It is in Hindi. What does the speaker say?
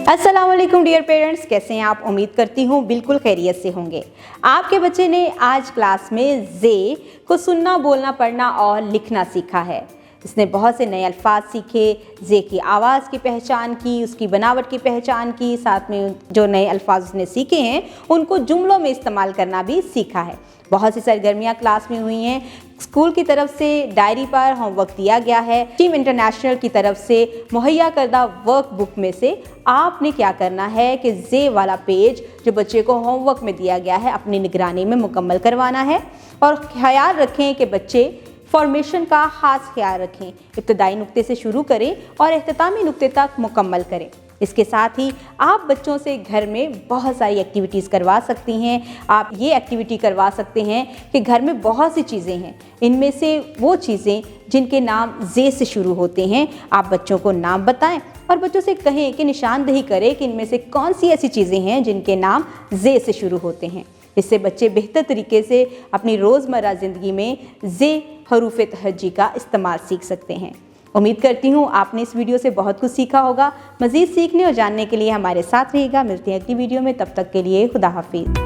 अस्सलाम वालेकुम डियर पेरेंट्स, कैसे हैं आप? उम्मीद करती हूँ बिल्कुल खैरियत से होंगे। आपके बच्चे ने आज क्लास में जे को सुनना, बोलना, पढ़ना और लिखना सीखा है। इसने बहुत से नए अल्फाज सीखे, जे की आवाज़ की पहचान की, उसकी बनावट की पहचान की, साथ में जो नए अल्फाज उसने सीखे हैं उनको जुमलों में इस्तेमाल करना भी सीखा है। बहुत सी सरगर्मियाँ क्लास में हुई हैं। स्कूल की तरफ से डायरी पर होमवर्क दिया गया है। टीम इंटरनेशनल की तरफ से मुहैया करदा वर्क बुक में से आपने क्या करना है कि जे वाला पेज जो बच्चे को होमवर्क में दिया गया है अपनी निगरानी में मुकम्मल करवाना है। और ख्याल रखें कि बच्चे फॉर्मेशन का खास ख्याल रखें, इब्तदाई नुक्ते से शुरू करें और इख्तितामी नुक्ते तक मुकम्मल करें। इसके साथ ही आप बच्चों से घर में बहुत सारी एक्टिविटीज़ करवा सकती हैं। आप ये एक्टिविटी करवा सकते हैं कि घर में बहुत सी चीज़ें हैं, इनमें से वो चीज़ें जिनके नाम जे से शुरू होते हैं आप बच्चों को नाम बताएं और बच्चों से कहें कि निशानदेही करें कि इनमें से कौन सी ऐसी चीज़ें हैं जिनके नाम जे से शुरू होते हैं। इससे बच्चे बेहतर तरीके से अपनी रोज़मर्रा ज़िंदगी में जे हरूफ तहज्जी का इस्तेमाल सीख सकते हैं। उम्मीद करती हूँ आपने इस वीडियो से बहुत कुछ सीखा होगा। मज़ीद सीखने और जानने के लिए हमारे साथ रहिएगा। मिलते हैं अगली वीडियो में, तब तक के लिए खुदा हाफिज़।